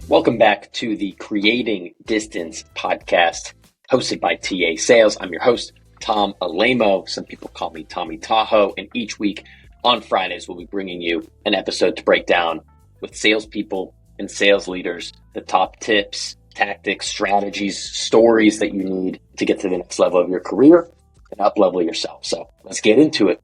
Welcome back to the Creating Distance podcast hosted by TA Sales. I'm your host, Tom Alaimo. Some people call me Tommy Tahoe. And each week on Fridays, we'll be bringing you an episode to break down with salespeople and sales leaders the top tips, tactics, strategies, stories that you need to get to the next level of your career and up-level yourself. So let's get into it.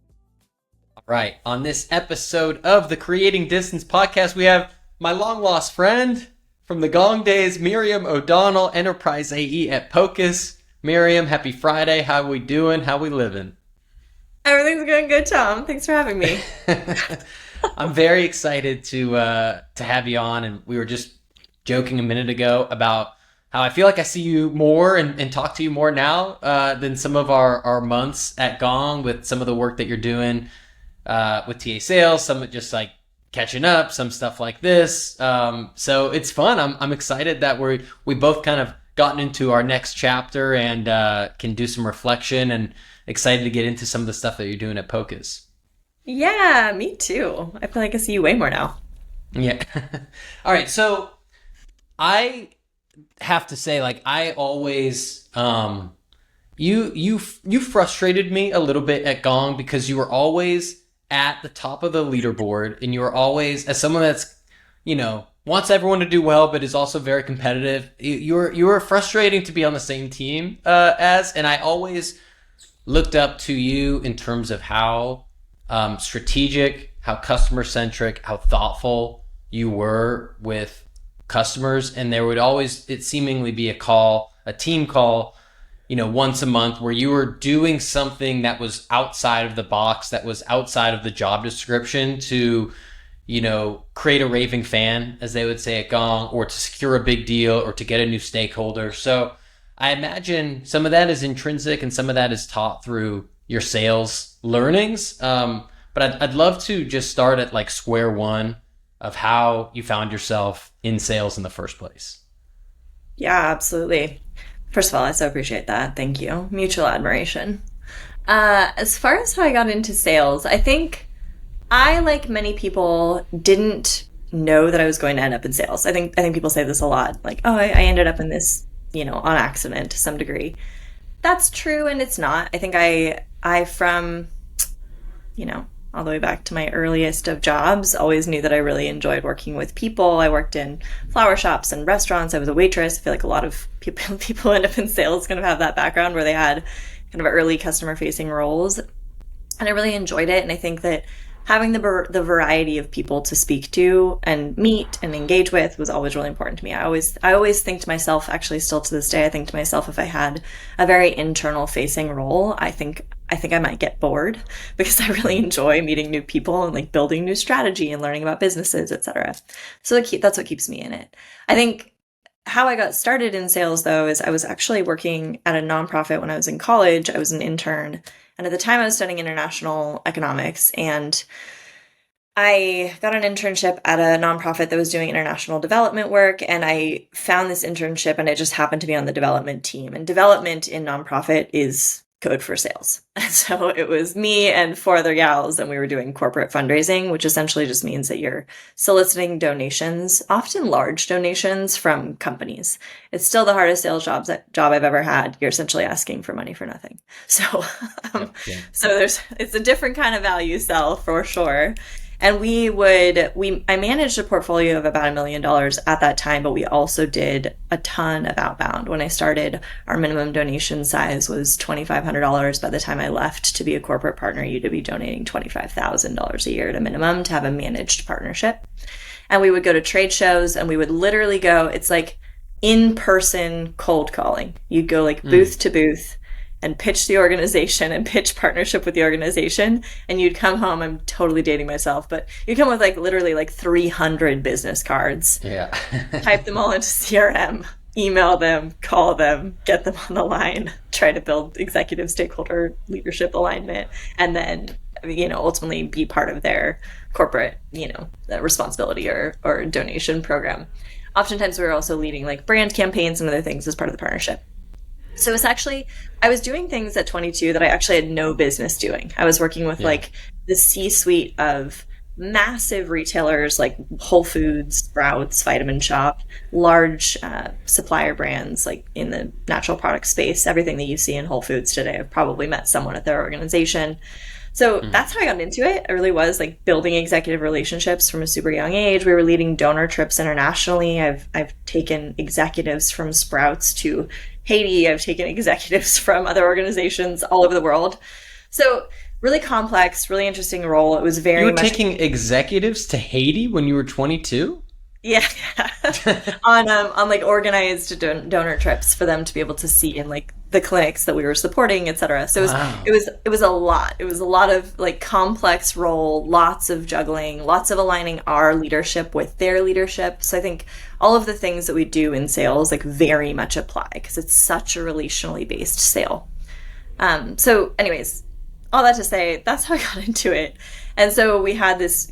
All right. On this episode of the Creating Distance podcast, we have my long-lost friend from the Gong days, Miriam O'Donnell, Enterprise AE at Pocus. Miriam, happy Friday. How we doing? How we living? Everything's going good, Tom. Thanks for having me. I'm very excited to have you on. And we were just joking a minute ago about how I feel like I see you more and talk to you more now than some of our months at Gong with some of the work that you're doing with TA Sales, some just like catching up, some stuff like this. So it's fun. I'm excited that we both kind of gotten into our next chapter and can do some reflection, and excited to get into some of the stuff that you're doing at Pocus. Yeah, me too. I feel like I see you way more now. Yeah. All right. So I have to say, like, I always, you frustrated me a little bit at Gong because you were always at the top of the leaderboard, and you are always, as someone that's, wants everyone to do well, but is also very competitive. You were frustrating to be on the same team and I always looked up to you in terms of how strategic, how customer centric, how thoughtful you were with customers. And there would always, it seemingly be a team call, once a month where you were doing something that was outside of the box, that was outside of the job description to, create a raving fan, as they would say at Gong, or to secure a big deal or to get a new stakeholder. So I imagine some of that is intrinsic and some of that is taught through your sales learnings. But I'd love to just start at like square one of how you found yourself in sales in the first place. Yeah, absolutely. First of all, I so appreciate that. Thank you. Mutual admiration. As far as how I got into sales, I think I, like many people, didn't know that I was going to end up in sales. I think people say this a lot, like, oh, I ended up in this, on accident to some degree. That's true, and it's not. I think I from, all the way back to my earliest of jobs, always knew that I really enjoyed working with people. I worked in flower shops and restaurants. I was a waitress. I feel like a lot of people who end up in sales kind of have that background where they had kind of early customer-facing roles. And I really enjoyed it. And I think that having the variety of people to speak to and meet and engage with was always really important to me. I always think to myself, actually still to this day, I think to myself, if I had a very internal facing role, I think I might get bored because I really enjoy meeting new people and like building new strategy and learning about businesses, etc. So that's what keeps me in it. I think how I got started in sales, though, is I was actually working at a nonprofit when I was in college. I was an intern. And at the time I was studying international economics, and I got an internship at a nonprofit that was doing international development work. And I found this internship and it just happened to be on the development team. And development in nonprofit is code for sales. And so it was me and 4 other gals, and we were doing corporate fundraising, which essentially just means that you're soliciting donations, often large donations from companies. It's still the hardest sales job I've ever had. You're essentially asking for money for nothing. So, so it's a different kind of value sell for sure. And I managed a portfolio of about $1 million at that time, but we also did a ton of outbound. When I started, our minimum donation size was $2,500. By the time I left to be a corporate partner, you'd be donating $25,000 a year at a minimum to have a managed partnership. And we would go to trade shows, and we would literally go, it's like in-person cold calling. You'd go like booth to booth and pitch the organization and pitch partnership with the organization. And you'd come home, I'm totally dating myself, but you'd come with like literally like 300 business cards. Yeah. Type them all into CRM, email them, call them, get them on the line, try to build executive stakeholder leadership alignment, and then, ultimately be part of their corporate, responsibility or donation program. Oftentimes we were also leading like brand campaigns and other things as part of the partnership. So it's actually, I was doing things at 22 that I actually had no business doing. I was working with like the C-suite of massive retailers like Whole Foods, Sprouts, Vitamin Shop, large supplier brands like in the natural product space. Everything that you see in Whole Foods today, I've probably met someone at their organization. So that's how I got into it. It really was like building executive relationships from a super young age. We were leading donor trips internationally. I've taken executives from Sprouts to Haiti. I've taken executives from other organizations all over the world. So really complex, really interesting role. It was very You were much taking executives to Haiti when you were 22? yeah, on like organized donor trips for them to be able to see in like the clinics that we were supporting, et cetera. So Wow. it was a lot. It was a lot of like complex role, lots of juggling, lots of aligning our leadership with their leadership. So I think all of the things that we do in sales like very much apply because it's such a relationally based sale. So anyways, all that to say, that's how I got into it. And so we had this,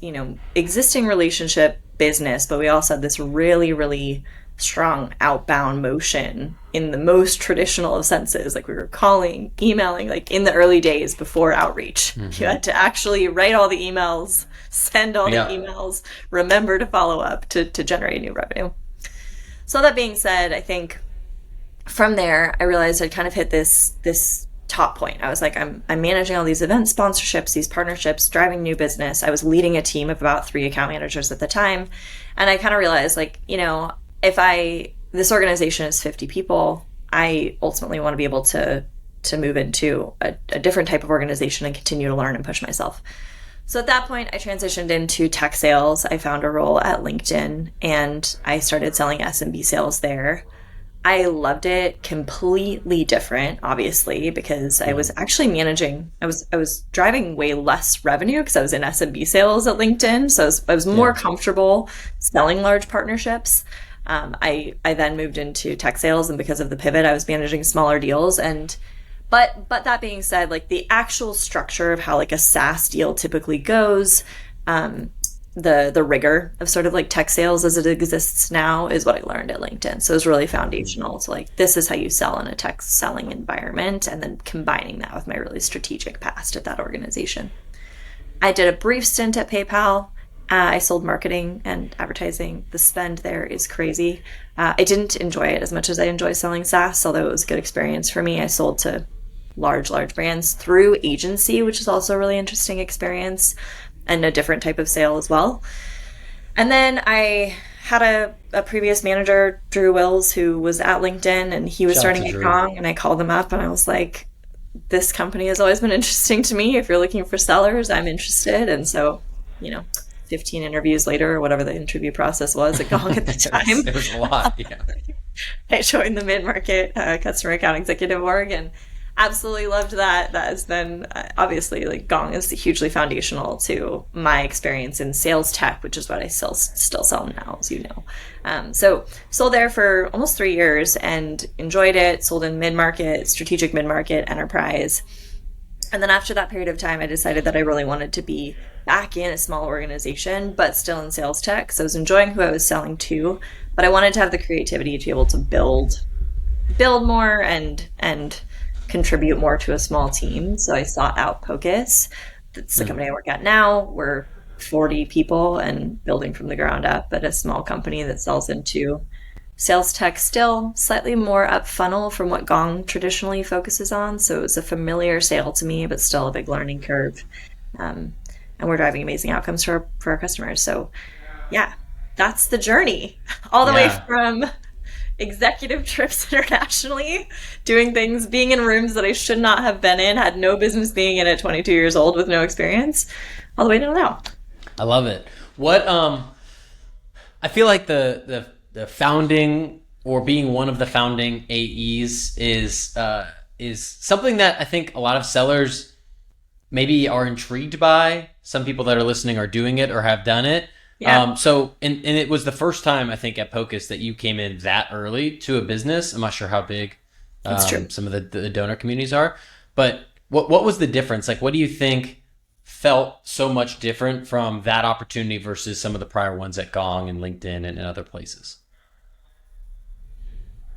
existing relationship business, but we also had this really, really strong outbound motion in the most traditional of senses. Like we were calling, emailing, like in the early days before outreach. You had to actually write all the emails, send all the emails, remember to follow up to generate new revenue. So that being said, I think from there, I realized I'd kind of hit this top point. I was like, I'm managing all these event sponsorships, these partnerships, driving new business. I was leading a team of about 3 account managers at the time. And I kind of realized like, if this organization is 50 people, I ultimately want to be able to move into a different type of organization and continue to learn and push myself. So at that point, I transitioned into tech sales. I found a role at LinkedIn and I started selling SMB sales there. I loved it. Completely different, obviously, because I was actually I was driving way less revenue because I was in SMB sales at LinkedIn. So I was more comfortable selling large partnerships. I then moved into tech sales, and because of the pivot, I was managing smaller deals. But that being said, like the actual structure of how like a SaaS deal typically goes, the rigor of sort of like tech sales as it exists now is what I learned at LinkedIn. So it was really foundational to like, this is how you sell in a tech selling environment, and then combining that with my really strategic past at that organization. I did a brief stint at PayPal. I sold marketing and advertising. The spend there is crazy. I didn't enjoy it as much as I enjoy selling SaaS, although it was a good experience for me. I sold to large brands through agency, which is also a really interesting experience and a different type of sale as well. And then I had a previous manager, Drew Wills, who was at LinkedIn, and he was starting at Gong, and I called him up and I was like, this company has always been interesting to me. If you're looking for sellers, I'm interested. And so, 15 interviews later, or whatever the interview process was at Gong at the time. It was a lot, yeah. I joined the mid-market customer account executive org and absolutely loved that. That has been obviously like Gong is hugely foundational to my experience in sales tech, which is what I still sell now, as you know. So sold there for almost 3 years and enjoyed it. Sold in mid-market, strategic mid-market, enterprise. And then after that period of time, I decided that I really wanted to be back in a small organization, but still in sales tech. So I was enjoying who I was selling to, but I wanted to have the creativity to be able to build more and contribute more to a small team. So I sought out Pocus. That's the company I work at now. We're 40 people and building from the ground up at a small company that sells into sales tech, still slightly more up funnel from what Gong traditionally focuses on. So it was a familiar sale to me, but still a big learning curve. And we're driving amazing outcomes for our customers. So yeah, that's the journey all the way from executive trips internationally, doing things, being in rooms that I should not have been in, had no business being in at 22 years old with no experience, all the way to now. I love it. What I feel like the founding or being one of the founding AEs is something that I think a lot of sellers maybe are intrigued by. Some people that are listening are doing it or have done it. Yeah. So it was the first time I think at Pocus that you came in that early to a business. I'm not sure how big That's true. some of the donor communities are, but what was the difference? Like, what do you think felt so much different from that opportunity versus some of the prior ones at Gong and LinkedIn and other places?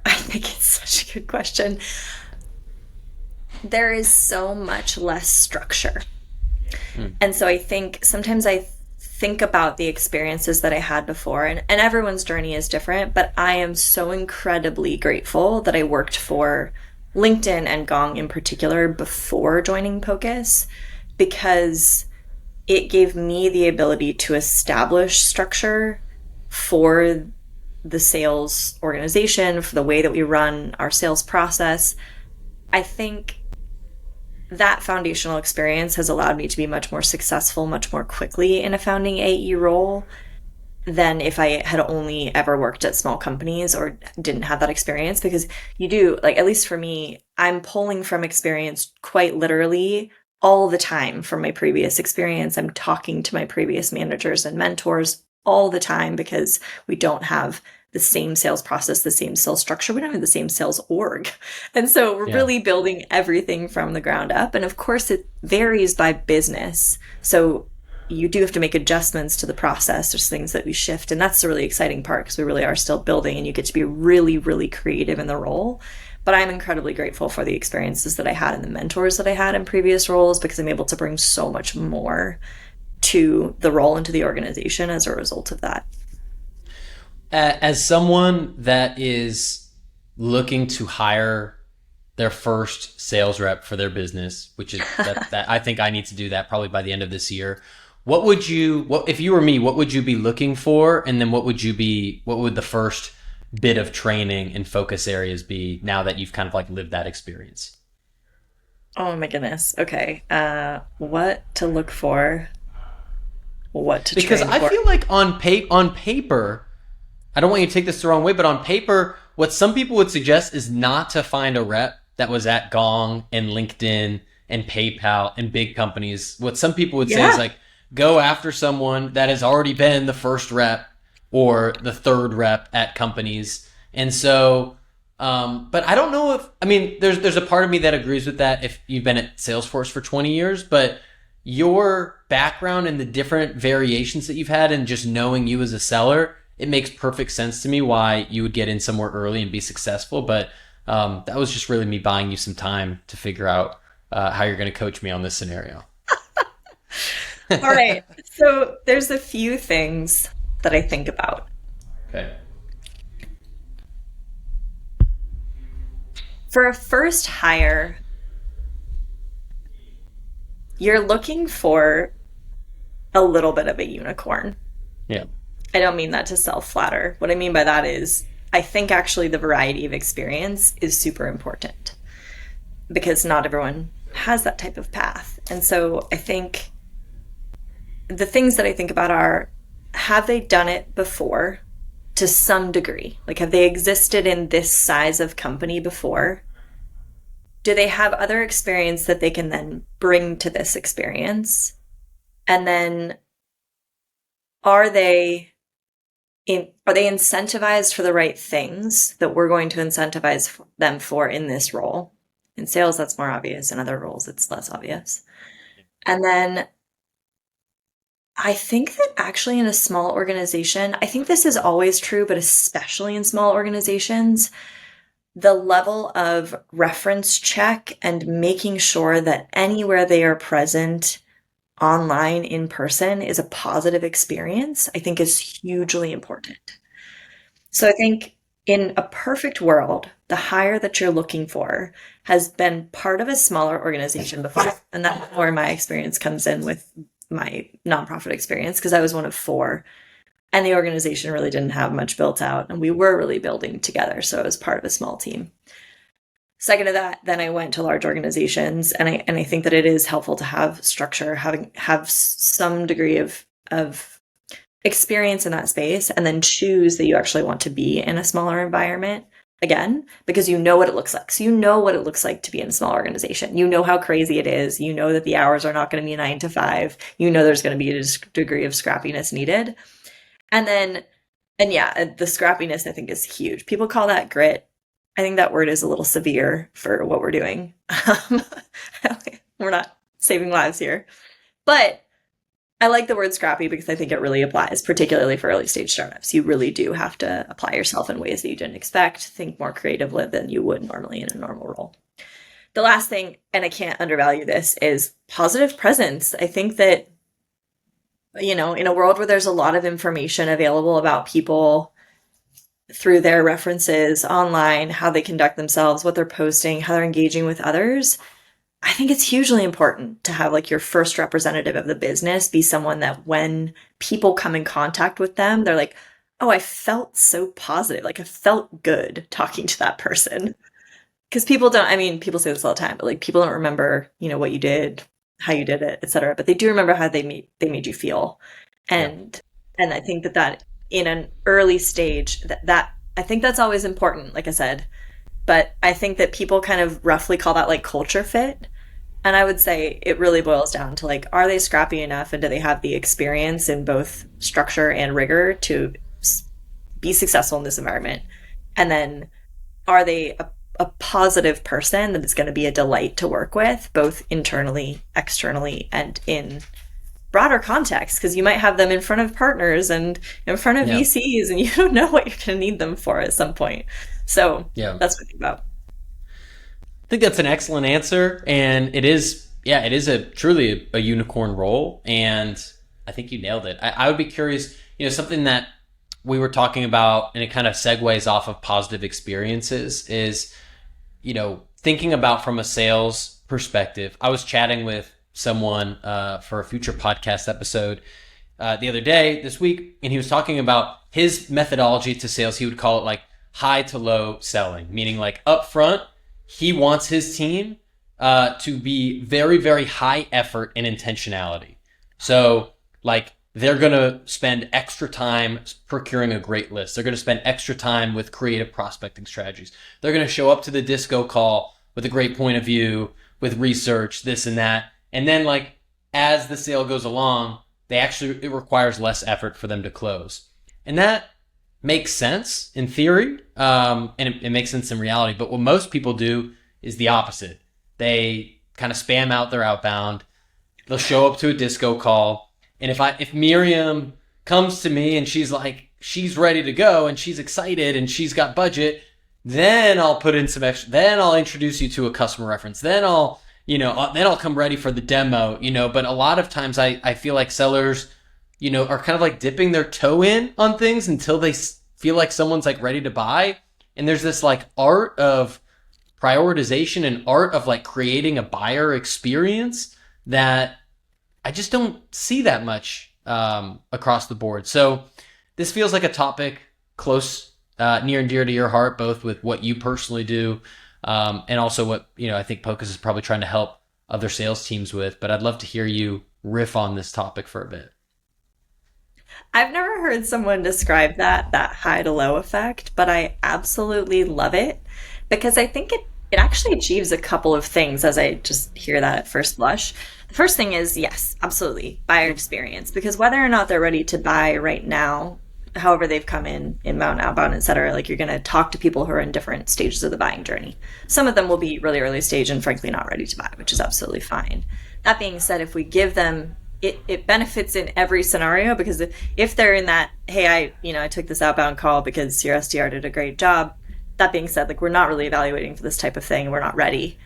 I think it's such a good question. There is so much less structure. And so I think sometimes I think about the experiences that I had before, and everyone's journey is different, but I am so incredibly grateful that I worked for LinkedIn and Gong in particular before joining Pocus, because it gave me the ability to establish structure for the sales organization, for the way that we run our sales process. I think that foundational experience has allowed me to be much more successful, much more quickly in a founding AE role than if I had only ever worked at small companies or didn't have that experience. Because you do, like, at least for me, I'm pulling from experience quite literally all the time from my previous experience. I'm talking to my previous managers and mentors all the time because we don't have the same sales process, the same sales structure. We don't have the same sales org. And so we're really building everything from the ground up. And of course, it varies by business. So you do have to make adjustments to the process. There's things that we shift. And that's the really exciting part, because we really are still building and you get to be really, really creative in the role. But I'm incredibly grateful for the experiences that I had and the mentors that I had in previous roles, because I'm able to bring so much more to the role and to the organization as a result of that. As someone that is looking to hire their first sales rep for their business, which is that I think I need to do that probably by the end of this year. What if you were me, what would you be looking for? And then what would the first bit of training and focus areas be now that you've kind of like lived that experience? Oh my goodness. Okay. What to look for? What to because train I for? feel like on paper, I don't want you to take this the wrong way, but on paper, what some people would suggest is not to find a rep that was at Gong and LinkedIn and PayPal and big companies. What some people would say is like, go after someone that has already been the first rep or the third rep at companies. And so, but I don't know there's a part of me that agrees with that if you've been at Salesforce for 20 years, but your background and the different variations that you've had and just knowing you as a seller, it makes perfect sense to me why you would get in somewhere early and be successful. But that was just really me buying you some time to figure out how you're going to coach me on this scenario. All right. So there's a few things that I think about. Okay. For a first hire, you're looking for a little bit of a unicorn. Yeah. I don't mean that to self-flatter. What I mean by that is I think actually the variety of experience is super important, because not everyone has that type of path. And so I think the things that I think about are, have they done it before to some degree? Like, have they existed in this size of company before? Do they have other experience that they can then bring to this experience? And then are they incentivized for the right things that we're going to incentivize them for in this role? In sales, that's more obvious. In other roles, it's less obvious. And then I think that actually in a small organization, I think this is always true, but especially in small organizations, the level of reference check and making sure that anywhere they are present, online, in person, is a positive experience, I think is hugely important. So I think in a perfect world, the hire that you're looking for has been part of a smaller organization before. And that's where my experience comes in with my nonprofit experience, because I was one of 4 and the organization really didn't have much built out and we were really building together. So I was part of a small team. Second to that, then I went to large organizations, and I think that it is helpful to have structure, have some degree of experience in that space, and then choose that you actually want to be in a smaller environment, again, because you know what it looks like. So you know what it looks like to be in a small organization. You know how crazy it is. You know that the hours are not going to be 9 to 5. You know there's going to be a degree of scrappiness needed. And yeah, the scrappiness I think is huge. People call that grit. I think that word is a little severe for what we're doing. We're not saving lives here. But I like the word scrappy because I think it really applies, particularly for early stage startups. You really do have to apply yourself in ways that you didn't expect, think more creatively than you would normally in a normal role. The last thing, and I can't undervalue this, is positive presence. I think that in a world where there's a lot of information available about people through their references online, how they conduct themselves, what they're posting, how they're engaging with others, I think it's hugely important to have like your first representative of the business be someone that when people come in contact with them, they're like, oh, I felt so positive. Like I felt good talking to that person. Because people don't, I mean, people say this all the time, but like people don't remember, what you did, how you did it, et cetera. But they do remember how they made you feel. And I think that in an early stage, that I think that's always important, like I said. But I think that people kind of roughly call that like culture fit. And I would say it really boils down to like, are they scrappy enough and do they have the experience in both structure and rigor to be successful in this environment? And then are they a positive person that is going to be a delight to work with, both internally, externally, and in broader context? Because you might have them in front of partners and in front of VCs, and you don't know what you're going to need them for at some point. So that's what I think about. I think that's an excellent answer, and it is truly a unicorn role, and I think you nailed it. I would be curious, something that we were talking about, and it kind of segues off of positive experiences, is, thinking about from a sales perspective. I was chatting with someone for a future podcast episode the other day, this week, and he was talking about his methodology to sales. He would call it like high to low selling, meaning like up front, he wants his team to be very, very high effort and intentionality. So like they're going to spend extra time procuring a great list. They're going to spend extra time with creative prospecting strategies. They're going to show up to the disco call with a great point of view, with research, this and that. And then like as the sale goes along, it requires less effort for them to close. And that makes sense in theory, and it makes sense in reality. But what most people do is the opposite. They kind of spam out their outbound. They'll show up to a disco call. And if Miriam comes to me and she's like, she's ready to go and she's excited and she's got budget, then I'll put in some extra, then I'll introduce you to a customer reference. Then I'll come ready for the demo, but a lot of times I feel like sellers, are kind of like dipping their toe in on things until they feel like someone's like ready to buy. And there's this like art of prioritization and art of like creating a buyer experience that I just don't see that much across the board. So this feels like a topic close, near and dear to your heart, both with what you personally do and also what, I think Pocus is probably trying to help other sales teams with. But I'd love to hear you riff on this topic for a bit. I've never heard someone describe that high to low effect, but I absolutely love it because I think it actually achieves a couple of things as I just hear that at first blush. The first thing is, yes, absolutely, buyer experience, because whether or not they're ready to buy right now, however they've come inbound, outbound, et cetera, like you're going to talk to people who are in different stages of the buying journey. Some of them will be really early stage and frankly not ready to buy, which is absolutely fine. That being said, if we give them it benefits in every scenario, because if they're in that, hey, I took this outbound call because your SDR did a great job. That being said, like we're not really evaluating for this type of thing. We're not ready.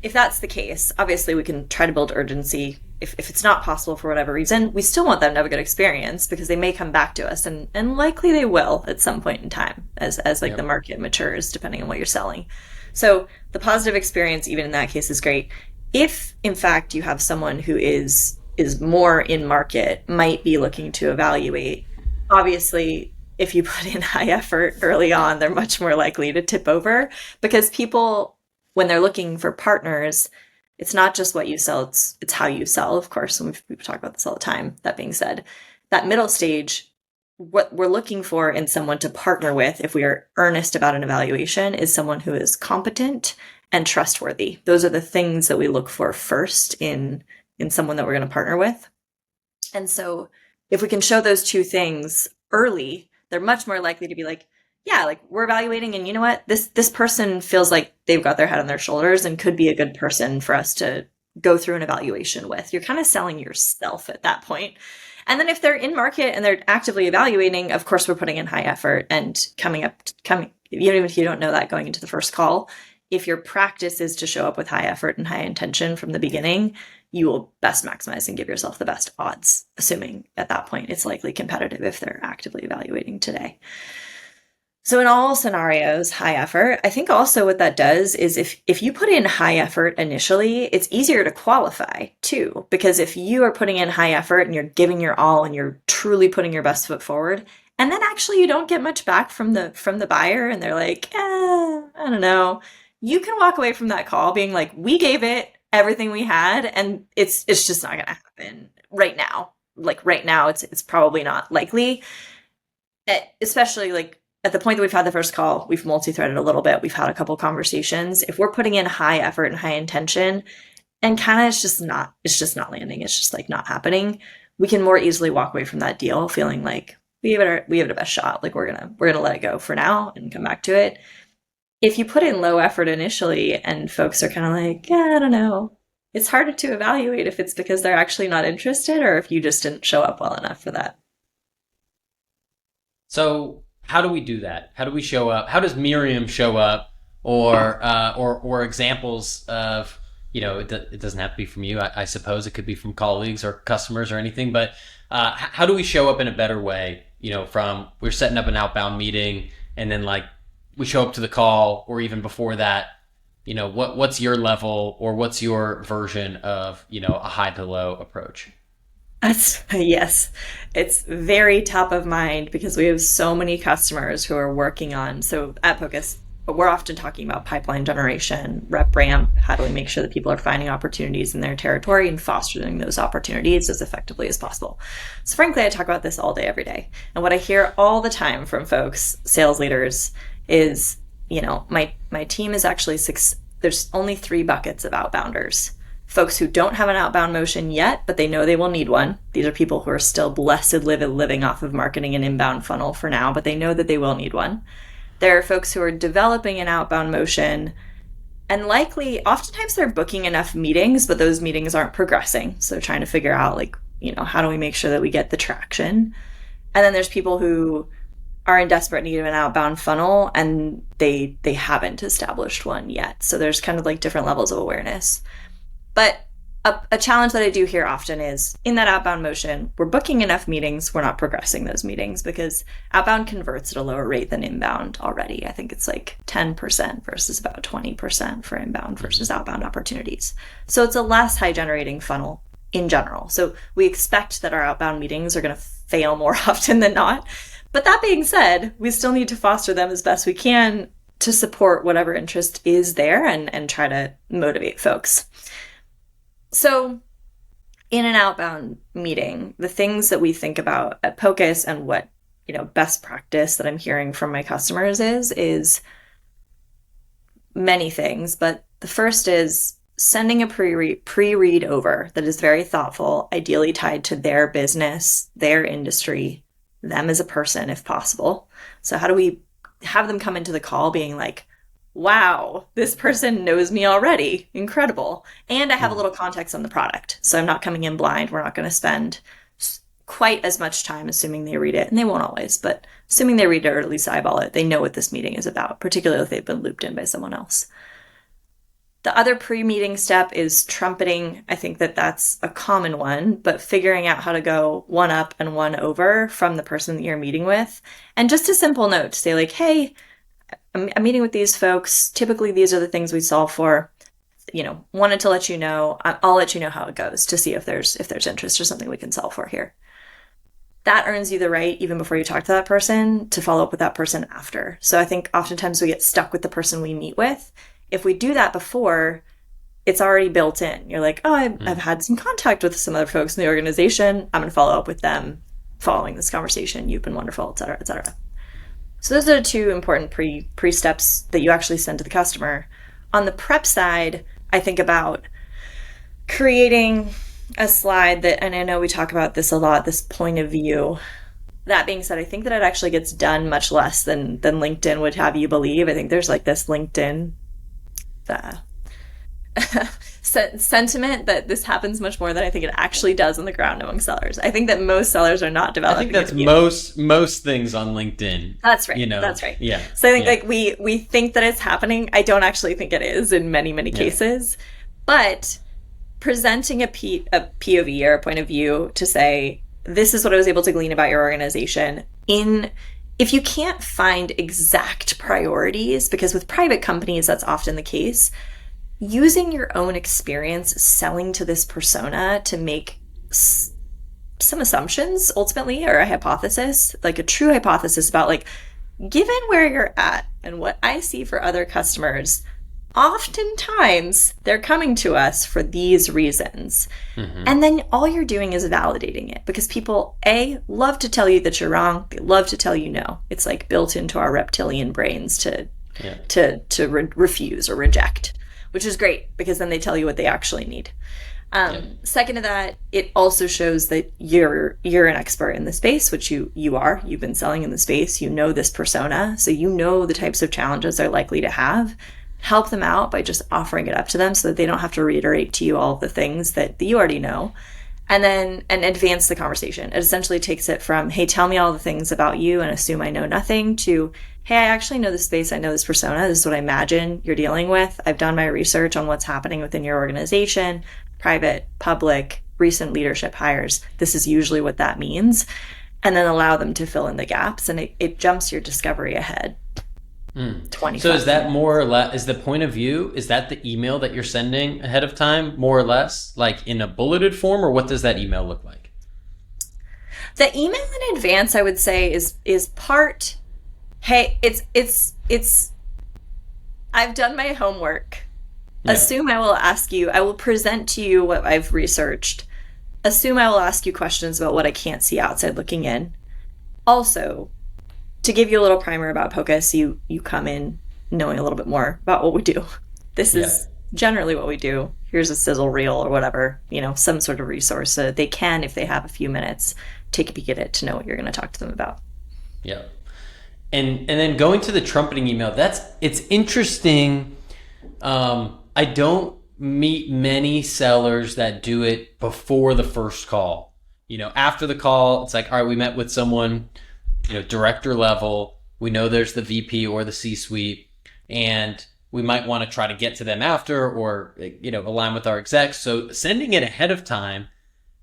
If that's the case, obviously we can try to build urgency. If it's not possible for whatever reason, we still want them to have a good experience because they may come back to us and likely they will at some point in time as the market matures, depending on what you're selling. So the positive experience, even in that case, is great. If in fact you have someone who is more in market, might be looking to evaluate, obviously if you put in high effort early on, they're much more likely to tip over because people, when they're looking for partners, it's not just what you sell, it's how you sell, of course, and we talk about this all the time. That being said, that middle stage, what we're looking for in someone to partner with, if we are earnest about an evaluation, is someone who is competent and trustworthy. Those are the things that we look for first in someone that we're going to partner with. And so if we can show those two things early, they're much more likely to be like, yeah, like we're evaluating and you know what, this person feels like they've got their head on their shoulders and could be a good person for us to go through an evaluation with. You're kind of selling yourself at that point. And then if they're in market and they're actively evaluating, of course, we're putting in high effort and coming, even if you don't know that going into the first call, if your practice is to show up with high effort and high intention from the beginning, you will best maximize and give yourself the best odds, assuming at that point it's likely competitive if they're actively evaluating today. So in all scenarios, high effort. I think also what that does is if you put in high effort initially, it's easier to qualify too, because if you are putting in high effort and you're giving your all and you're truly putting your best foot forward, and then actually you don't get much back from the buyer and they're like, I don't know, you can walk away from that call being like, we gave it everything we had and it's just not going to happen right now. Like right now, it's probably not likely, especially like at the point that we've had the first call, we've multi-threaded a little bit. We've had a couple conversations. If we're putting in high effort and high intention and kind of it's just not landing. It's just like not happening. We can more easily walk away from that deal feeling like we have it our best shot. Like we're going to let it go for now and come back to it. If you put in low effort initially and folks are kind of like, I don't know, it's harder to evaluate if it's because they're actually not interested or if you just didn't show up well enough for that. So how do we do that? How do we show up? How does Miriam show up? Or examples of, it doesn't have to be from you. I suppose it could be from colleagues or customers or anything. But how do we show up in a better way? From we're setting up an outbound meeting and then like we show up to the call, or even before that, what's your level or what's your version of, a high to low approach? Yes, it's very top of mind because we have so many customers who are working on, so at Pocus, we're often talking about pipeline generation, rep ramp, how do we make sure that people are finding opportunities in their territory and fostering those opportunities as effectively as possible. So frankly, I talk about this all day, every day. And what I hear all the time from folks, sales leaders, is, my team is actually there's only 3 buckets of outbounders. Folks who don't have an outbound motion yet, but they know they will need one. These are people who are still blessed living off of marketing and inbound funnel for now, but they know that they will need one. There are folks who are developing an outbound motion and likely, oftentimes they're booking enough meetings, but those meetings aren't progressing. So trying to figure out how do we make sure that we get the traction? And then there's people who are in desperate need of an outbound funnel and they haven't established one yet. So there's kind of like different levels of awareness. But a challenge that I do hear often is in that outbound motion, we're booking enough meetings, we're not progressing those meetings because outbound converts at a lower rate than inbound already. I think it's like 10% versus about 20% for inbound versus outbound opportunities. So it's a less high generating funnel in general. So we expect that our outbound meetings are going to fail more often than not. But that being said, we still need to foster them as best we can to support whatever interest is there and try to motivate folks. So in an outbound meeting, the things that we think about at Pocus and what, best practice that I'm hearing from my customers is many things, but the first is sending a pre-read over that is very thoughtful, ideally tied to their business, their industry, them as a person, if possible. So how do we have them come into the call being like, wow, this person knows me already. Incredible. And I have a little context on the product. So I'm not coming in blind. We're not going to spend quite as much time assuming they read it. And they won't always, but assuming they read it or at least eyeball it, they know what this meeting is about, particularly if they've been looped in by someone else. The other pre-meeting step is trumpeting. I think that that's a common one, but figuring out how to go one up and one over from the person that you're meeting with. And just a simple note to say like, hey, I'm meeting with these folks. Typically, these are the things we solve for. Wanted to let you know. I'll let you know how it goes to see if there's interest or something we can solve for here. That earns you the right, even before you talk to that person, to follow up with that person after. So I think oftentimes we get stuck with the person we meet with. If we do that before, it's already built in. You're like, oh, I've had some contact with some other folks in the organization. I'm going to follow up with them following this conversation. You've been wonderful, et cetera, et cetera. So those are 2 important pre-steps that you actually send to the customer. On the prep side, I think about creating a slide that, and I know we talk about this a lot, this point of view. That being said, I think that it actually gets done much less than LinkedIn would have you believe. I think there's like this LinkedIn sentiment that this happens much more than I think it actually does on the ground among sellers. I think that most sellers are not developing. I think that's most things on LinkedIn. That's right. That's right. Yeah. So I think we think that it's happening. I don't actually think it is in many cases. But presenting a POV or a point of view to say, this is what I was able to glean about your organization. If you can't find exact priorities, because with private companies, that's often the case, using your own experience selling to this persona to make some assumptions ultimately, or a hypothesis, like a true hypothesis about like, given where you're at and what I see for other customers, oftentimes they're coming to us for these reasons. And then all you're doing is validating it, because people, love to tell you that you're wrong. They love to tell you no. It's like built into our reptilian brains to refuse or reject, which is great because then they tell you what they actually need. Second to that, it also shows that you're an expert in the space, which you are. You've been selling in the space. You know this persona, so you know the types of challenges they're likely to have. Help them out by just offering it up to them so that they don't have to reiterate to you all of the things that you already know. And advance the conversation. It essentially takes it from, hey, tell me all the things about you and assume I know nothing, to, hey, I actually know this space. I know this persona. This is what I imagine you're dealing with. I've done my research on what's happening within your organization, private, public, recent leadership hires. This is usually what that means. And then allow them to fill in the gaps, and it jumps your discovery ahead. 20. So is that more or less, is the point of view, is that the email that you're sending ahead of time, more or less, like in a bulleted form, or what does that email look like? The email in advance, I would say, is part, hey, it's I've done my homework. Yeah. Assume I will ask you, I will present to you what I've researched. Assume I will ask you questions about what I can't see outside looking in. Also, to give you a little primer about Pocus, you come in knowing a little bit more about what we do. This is generally what we do. Here's a sizzle reel or whatever, some sort of resource so that they can, if they have a few minutes, take a peek at it to know what you're going to talk to them about. Yeah. And then going to the trumpeting email, it's interesting. I don't meet many sellers that do it before the first call. After the call, it's like, all right, we met with someone, director level. We know there's the VP or the C-suite, and we might want to try to get to them after, or, align with our execs. So sending it ahead of time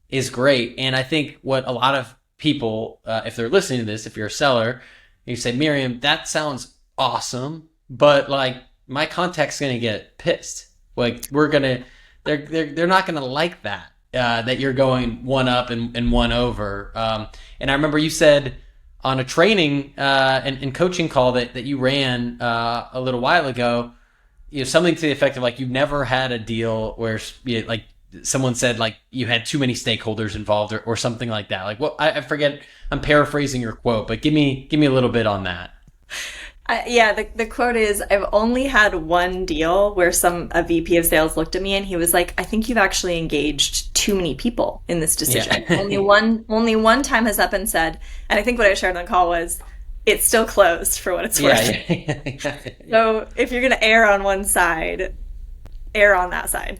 is great. And I think what a lot of people, if they're listening to this, if you're a seller, you say, Miriam, that sounds awesome, but like my contact's going to get pissed. Like they're not going to like that, that you're going one up and one over. And I remember you said on a training and coaching call that you ran a little while ago, something to the effect of like, you've never had a deal where like someone said like you had too many stakeholders involved or something like that. Like, what, I forget, I'm paraphrasing your quote, but give me a little bit on that. The quote is, I've only had one deal where a VP of sales looked at me and he was like, I think you've actually engaged too many people in this decision. Yeah. only one time has that been said. And I think what I shared on the call was, it's still closed for what it's worth. Yeah. So if you're going to err on one side, err on that side.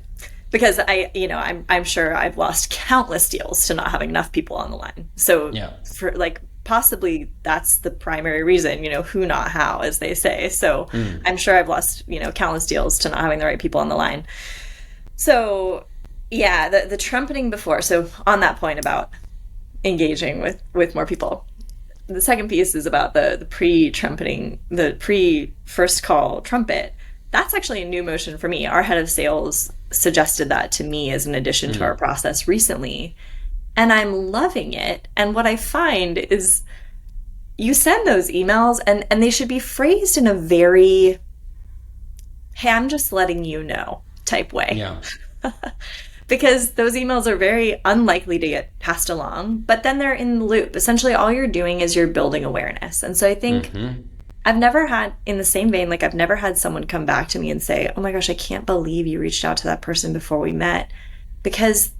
Because I'm sure I've lost countless deals to not having enough people on the line. So for like, possibly that's the primary reason, who, not how, as they say. So I'm sure I've lost, countless deals to not having the right people on the line. So the trumpeting before. So on that point about engaging with more people, the second piece is about the pre-trumpeting, the pre-first call trumpet. That's actually a new motion for me. Our head of sales suggested that to me as an addition to our process recently. And I'm loving it. And what I find is you send those emails and they should be phrased in a very, hey, I'm just letting you know type way. Yeah. Because those emails are very unlikely to get passed along, but then they're in the loop. Essentially, all you're doing is you're building awareness. And so I think I've never had, in the same vein, like I've never had someone come back to me and say, oh my gosh, I can't believe you reached out to that person before we met. Because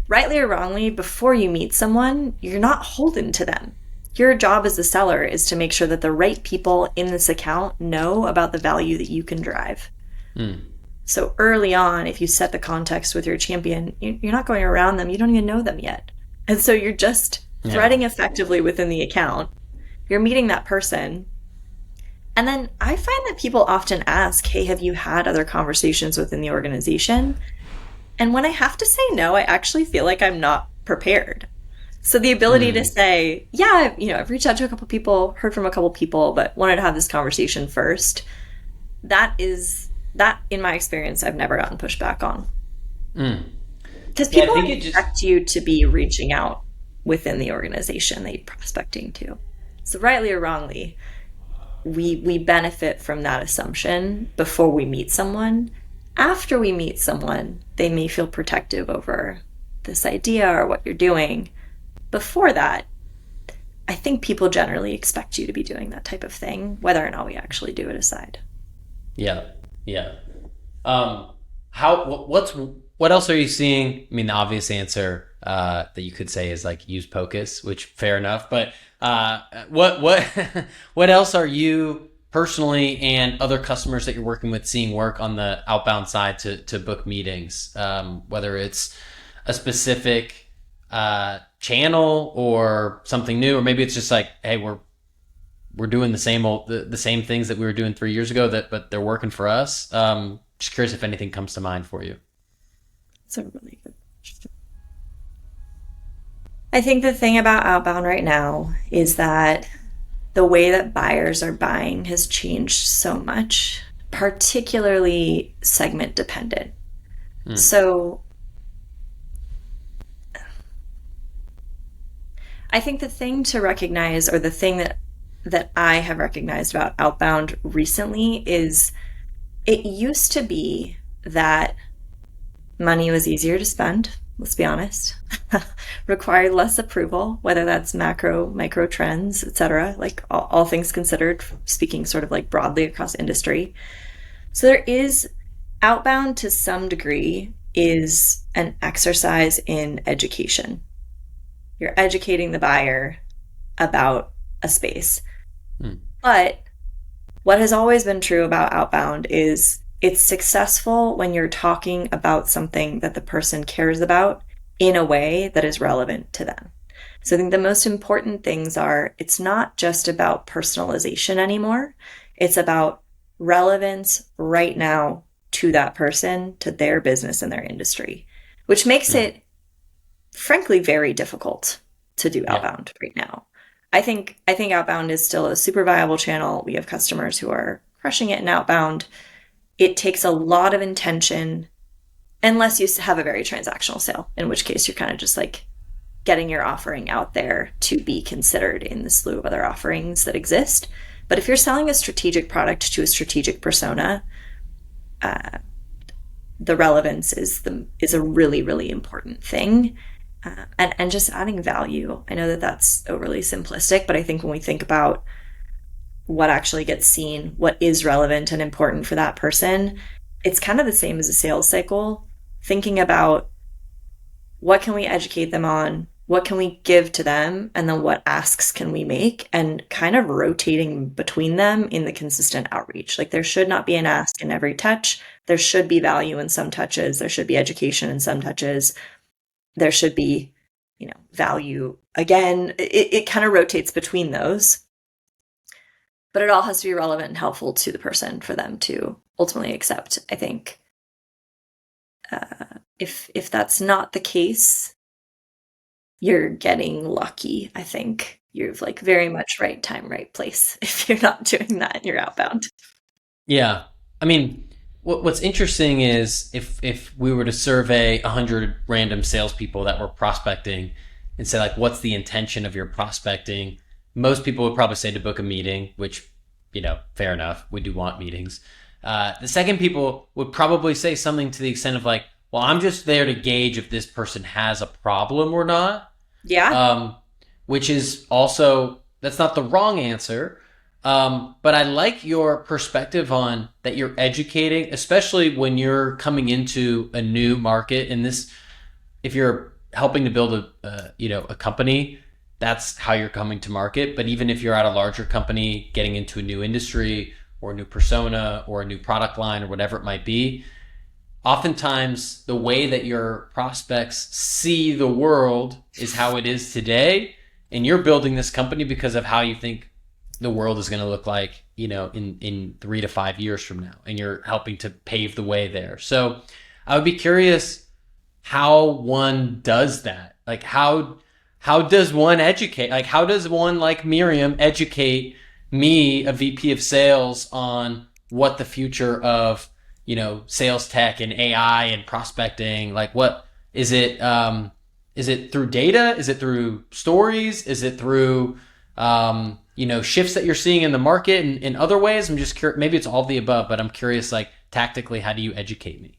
rightly or wrongly, before you meet someone, you're not holden to them. Your job as a seller is to make sure that the right people in this account know about the value that you can drive. So early on, if you set the context with your champion, you're not going around them. You don't even know them yet. And so you're just threading effectively within the account. You're meeting that person. And then I find that people often ask, hey, have you had other conversations within the organization? And when I have to say no, I actually feel like I'm not prepared. So the ability to say, yeah, I've reached out to a couple people, heard from a couple people, but wanted to have this conversation first. That, in my experience, I've never gotten pushback on. Because people expect you to be reaching out within the organization that you're prospecting to. So rightly or wrongly, we benefit from that assumption before we meet someone. After we meet someone, they may feel protective over this idea or what you're doing. Before that, I think people generally expect you to be doing that type of thing, whether or not we actually do it aside. Yeah. What else are you seeing? I mean, the obvious answer that you could say is like use Pocus, which fair enough. But what else are you personally and other customers that you're working with seeing work on the outbound side to book meetings? Whether it's a specific channel or something new, or maybe it's just like, hey, we're doing the same things that we were doing 3 years ago, but they're working for us. Just curious if anything comes to mind for you. It's a really good question. I think the thing about outbound right now is that the way that buyers are buying has changed so much, particularly segment dependent. So I think the thing to recognize, or the thing that I have recognized about outbound recently, is it used to be that money was easier to spend, let's be honest, required less approval, whether that's macro, micro trends, etc., like all things considered, speaking sort of like broadly across industry. So there is outbound to some degree is an exercise in education. You're educating the buyer about a space. But what has always been true about outbound is it's successful when you're talking about something that the person cares about in a way that is relevant to them. So I think the most important things are, it's not just about personalization anymore. It's about relevance right now to that person, to their business and their industry, which makes it, frankly, very difficult to do outbound right now. I think outbound is still a super viable channel. We have customers who are crushing it in outbound. It takes a lot of intention, unless you have a very transactional sale, in which case you're kind of just like getting your offering out there to be considered in the slew of other offerings that exist. But if you're selling a strategic product to a strategic persona, the relevance is a really, really important thing. And just adding value. I know that that's overly simplistic, but I think when we think about what actually gets seen, what is relevant and important for that person, it's kind of the same as a sales cycle. Thinking about what can we educate them on, what can we give to them, and then what asks can we make, and kind of rotating between them in the consistent outreach. Like there should not be an ask in every touch. There should be value in some touches. There should be education in some touches. There should be, value. Again, it kind of rotates between those. But it all has to be relevant and helpful to the person for them to ultimately accept. I think if that's not the case, you're getting lucky. I think you're like very much right time, right place if you're not doing that and you're outbound. Yeah. I mean, what's interesting is if we were to survey 100 random salespeople that were prospecting and say, like, what's the intention of your prospecting? Most people would probably say to book a meeting, which, fair enough. We do want meetings. The second people would probably say something to the extent of like, well, I'm just there to gauge if this person has a problem or not. Yeah. Which is also, that's not the wrong answer. But I like your perspective on that you're educating, especially when you're coming into a new market. And this, if you're helping to build a company, that's how you're coming to market. But even if you're at a larger company, getting into a new industry or a new persona or a new product line or whatever it might be, oftentimes the way that your prospects see the world is how it is today. And you're building this company because of how you think the world is going to look like, in 3 to 5 years from now. And you're helping to pave the way there. So I would be curious, how one does that. Like how does one educate? Like how does one like Miriam educate me, a VP of sales, on what the future of, sales tech and AI and prospecting, like what is it? Is it through data? Is it through stories? Is it through, shifts that you're seeing in the market and in other ways? I'm just curious. Maybe it's all of the above, but I'm curious, like tactically, how do you educate me?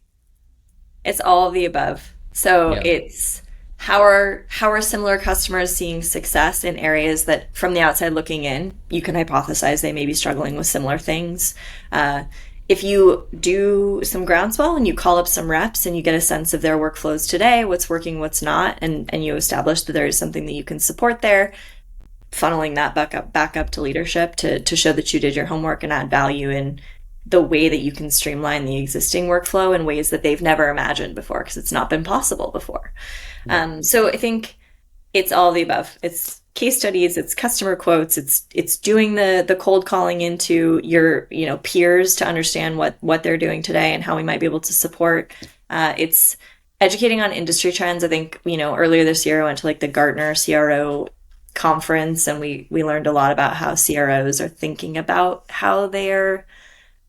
It's all of the above. So Yeah. it's how are similar customers seeing success in areas that from the outside looking in, you can hypothesize they may be struggling with similar things. If you do some groundswell and you call up some reps and you get a sense of their workflows today, what's working, what's not, and you establish that there is something that you can support there, funneling that back up to leadership to show that you did your homework and add value in the way that you can streamline the existing workflow in ways that they've never imagined before because it's not been possible before. So I think it's all of the above. It's case studies, it's customer quotes, it's doing the cold calling into your peers to understand what they're doing today and how we might be able to support. It's educating on industry trends. I think earlier this year I went to like the Gartner CRO conference and we learned a lot about how CROs are thinking about how they're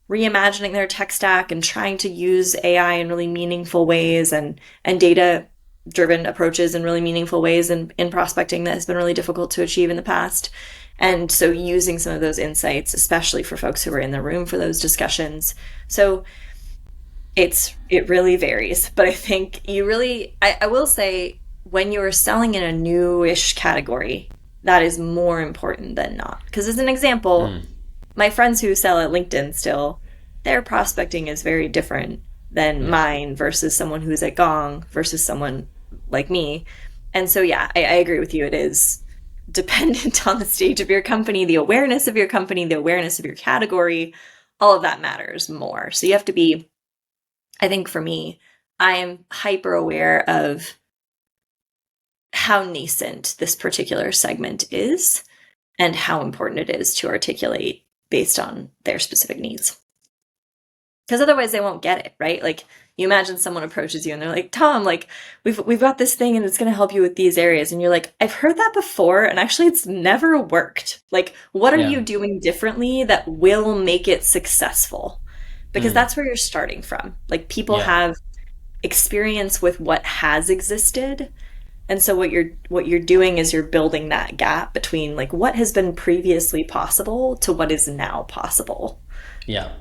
reimagining their tech stack and trying to use AI in really meaningful ways and data driven approaches in really meaningful ways in prospecting that has been really difficult to achieve in the past. And so using some of those insights, especially for folks who are in the room for those discussions. So it really varies, but I think I will say when you're selling in a newish category, that is more important than not. Because as an example, my friends who sell at LinkedIn still, their prospecting is very different than mine versus someone who's at Gong versus someone like me. And so, yeah, I agree with you. It is dependent on the stage of your company, the awareness of your company, the awareness of your category. All of that matters more. So you have to be, I think for me, I am hyper aware of how nascent this particular segment is and how important it is to articulate based on their specific needs. Because otherwise they won't get it, right? Like you imagine someone approaches you and they're like, Tom, like we've got this thing and it's going to help you with these areas. And you're like, I've heard that before and actually it's never worked. Like, what are you doing differently that will make it successful? Because that's where you're starting from. Like people have experience with what has existed. And so what you're doing is you're building that gap between like what has been previously possible to what is now possible. Yeah.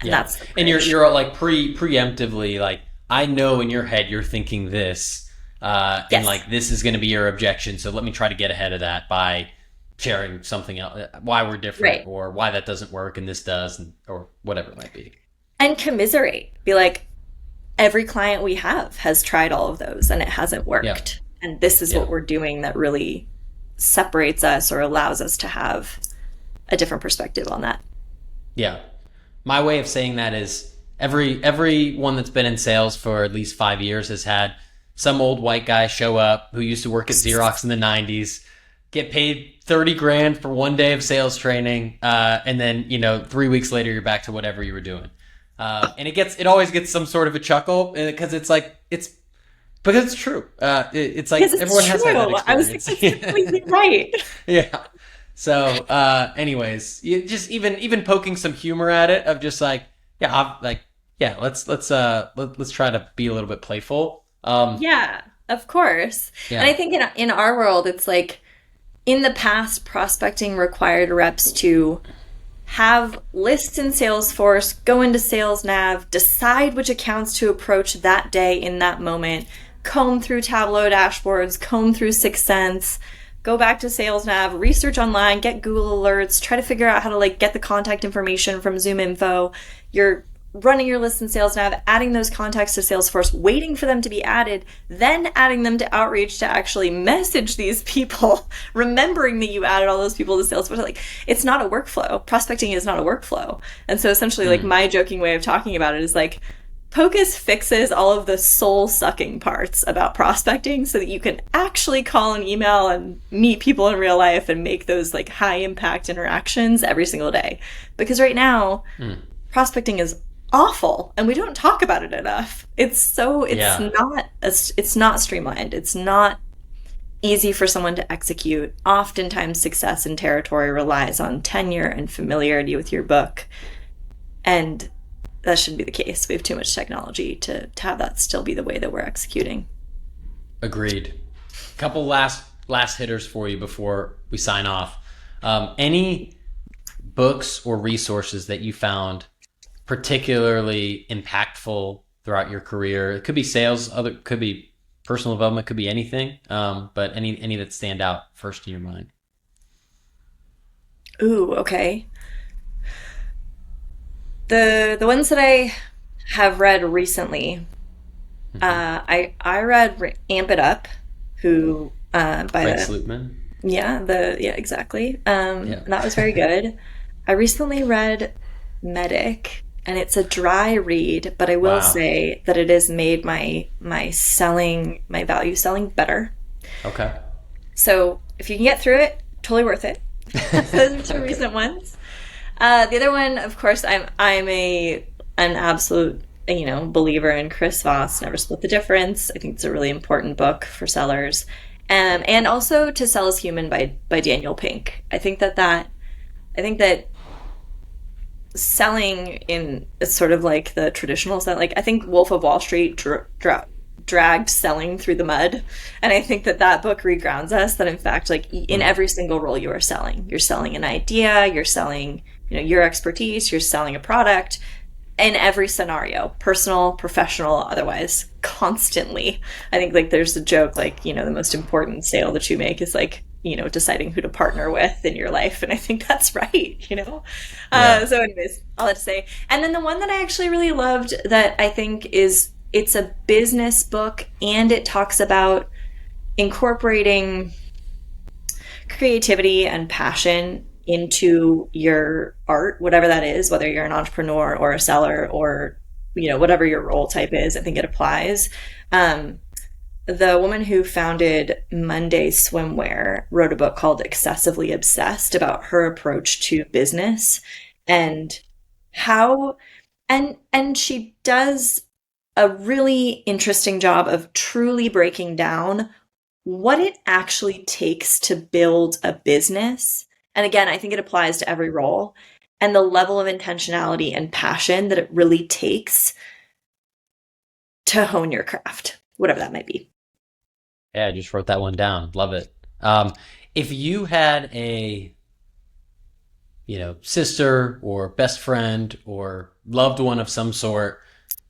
And that's and you're like preemptively like I know in your head you're thinking this and like this is going to be your objection, so let me try to get ahead of that by sharing something else, why we're different or why that doesn't work and this does, or whatever it might be. And commiserate. Be like, every client we have has tried all of those and it hasn't worked. Yeah. And this is what we're doing that really separates us or allows us to have a different perspective on that. Yeah. My way of saying that is everyone that's been in sales for at least 5 years has had some old white guy show up who used to work at Xerox in the 90s, get paid 30 grand for 1 day of sales training, and then 3 weeks later you're back to whatever you were doing. And it always gets some sort of a chuckle because it's because it's true. It's like everyone has had that experience. I was completely right. Yeah. So, anyways, you just even poking some humor at it of just like, let's try to be a little bit playful. Yeah, of course. Yeah. And I think in our world, it's like in the past, prospecting required reps to have lists in Salesforce, go into Sales Nav, decide which accounts to approach that day in that moment, comb through Tableau dashboards, comb through 6 Sense, go back to Sales Nav, research online, get Google alerts, try to figure out how to like get the contact information from Zoom Info. You're running your list in Sales Nav, adding those contacts to Salesforce, waiting for them to be added, then adding them to Outreach to actually message these people, remembering that you added all those people to Salesforce. Like, it's not a workflow. Prospecting is not a workflow. And so essentially, like, my joking way of talking about it is like, Pocus fixes all of the soul-sucking parts about prospecting so that you can actually call and email and meet people in real life and make those like high-impact interactions every single day. Because right now, prospecting is awful, and we don't talk about it enough. It's Yeah. not streamlined. It's not easy for someone to execute. Oftentimes success in territory relies on tenure and familiarity with your book. And that shouldn't be the case. We have too much technology to have that still be the way that we're executing. Agreed. Couple last hitters for you before we sign off. Any books or resources that you found particularly impactful throughout your career? It could be sales, could be personal development, could be anything. But any that stand out first in your mind. Ooh, okay. The ones that I have read recently, I read Amp It Up, who by Craig the Slootman. yeah, exactly. Yeah. That was very good. I recently read Medic, and it's a dry read, but I will Wow. say that it has made my value selling better. Okay. So if you can get through it, totally worth it. Those are two recent ones. The other one, of course, an absolute believer in Chris Voss, Never Split the Difference. I think it's a really important book for sellers, and also To Sell is Human by Daniel Pink. I think that selling in it's sort of like the traditional selling. Like I think Wolf of Wall Street dragged selling through the mud, and I think that book regrounds us that in fact, like in every single role you are selling. You're selling an idea. You're selling your expertise. You're selling a product. In every scenario, personal, professional, otherwise, constantly. I think like there's a joke like the most important sale that you make is like deciding who to partner with in your life, and I think that's right. Yeah. So anyways, all that to say. And then the one that I actually really loved that I think it's a business book, and it talks about incorporating creativity and passion into your art, whatever that is, whether you're an entrepreneur or a seller or whatever your role type is. I think it applies. The woman who founded Monday Swimwear wrote a book called Excessively Obsessed about her approach to business and how and she does a really interesting job of truly breaking down what it actually takes to build a business. And again, I think it applies to every role, and the level of intentionality and passion that it really takes to hone your craft, whatever that might be. Yeah, I just wrote that one down. Love it. If you had a sister or best friend or loved one of some sort,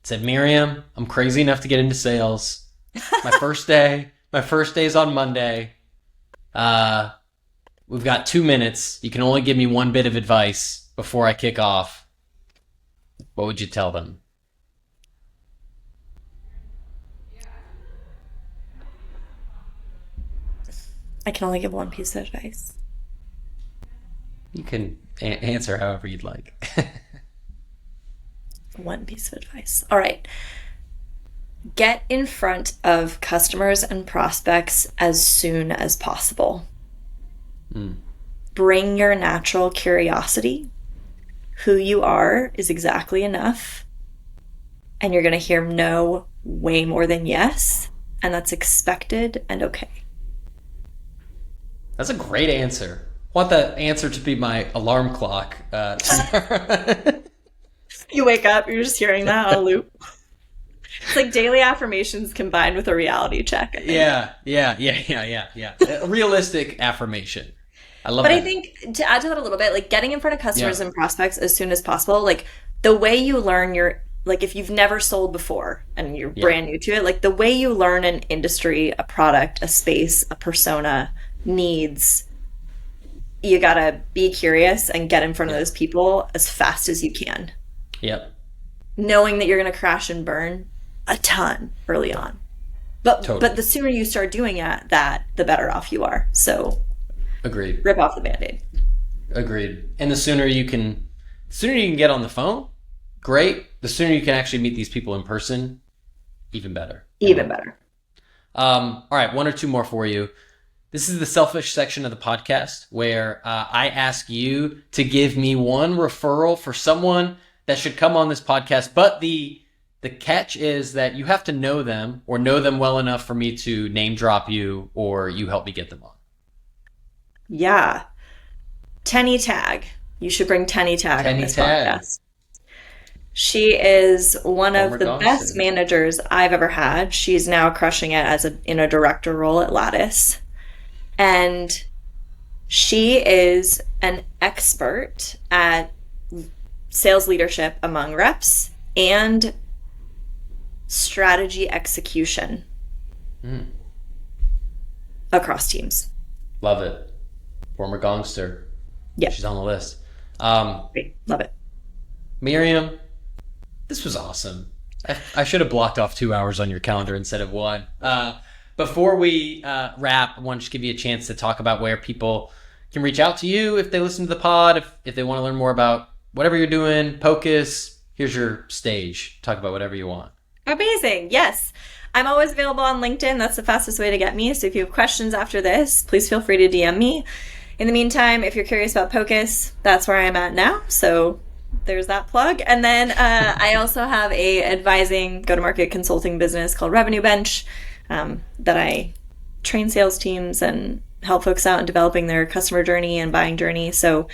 said, Miriam, I'm crazy enough to get into sales. My first day's on Monday. We've got 2 minutes. You can only give me one bit of advice before I kick off. What would you tell them? I can only give one piece of advice. You can answer however you'd like. One piece of advice. All right. Get in front of customers and prospects as soon as possible. Bring your natural curiosity. Who you are is exactly enough. And you're going to hear no way more than yes. And that's expected and okay. That's a great answer. I want that answer to be my alarm clock tomorrow. You wake up, you're just hearing that on a loop. It's like daily affirmations combined with a reality check. I think. Yeah. A realistic affirmation. I love But that. I think to add to that a little bit, like getting in front of customers and prospects as soon as possible, like the way you learn like if you've never sold before and you're brand new to it, like the way you learn an industry, a product, a space, a persona needs, you gotta be curious and get in front of those people as fast as you can. Yep. Knowing that you're gonna crash and burn a ton early on. But the sooner you start doing that, the better off you are. So Agreed. rip off the Band-Aid. Agreed. And the sooner you can get on the phone, great. The sooner you can actually meet these people in person, even better. Even better. All right, one or two more for you. This is the selfish section of the podcast where I ask you to give me one referral for someone that should come on this podcast, but the catch is that you have to know them or know them well enough for me to name drop you or you help me get them on. Yeah. Tenny Tag. You should bring Tenny Tag on this podcast. She is one of the best managers I've ever had. She's now crushing it in a director role at Lattice. And she is an expert at sales leadership among reps and strategy execution across teams. Love it. Former gongster. Yeah. She's on the list. Great. Love it. Miriam, this was awesome. I should have blocked off 2 hours on your calendar instead of 1. Before we wrap, I want to just give you a chance to talk about where people can reach out to you if they listen to the pod, if they want to learn more about whatever you're doing, Pocus. Here's your stage. Talk about whatever you want. Amazing. Yes. I'm always available on LinkedIn. That's the fastest way to get me. So if you have questions after this, please feel free to DM me. In the meantime, if you're curious about Pocus, that's where I'm at now. So there's that plug. And then I also have a advising go-to-market consulting business called Revenue Bench that I train sales teams and help folks out in developing their customer journey and buying journey. So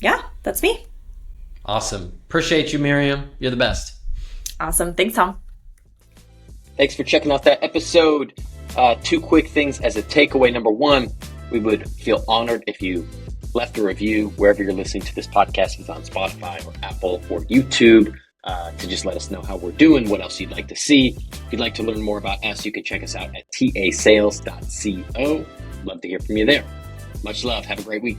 yeah, that's me. Awesome. Appreciate you, Miriam. You're the best. Awesome. Thanks, Tom. Thanks for checking out that episode. 2 quick things as a takeaway. Number 1, we would feel honored if you left a review wherever you're listening to this podcast, if it's on Spotify or Apple or YouTube, to just let us know how we're doing, what else you'd like to see. If you'd like to learn more about us, you can check us out at tasales.co. Love to hear from you there. Much love. Have a great week.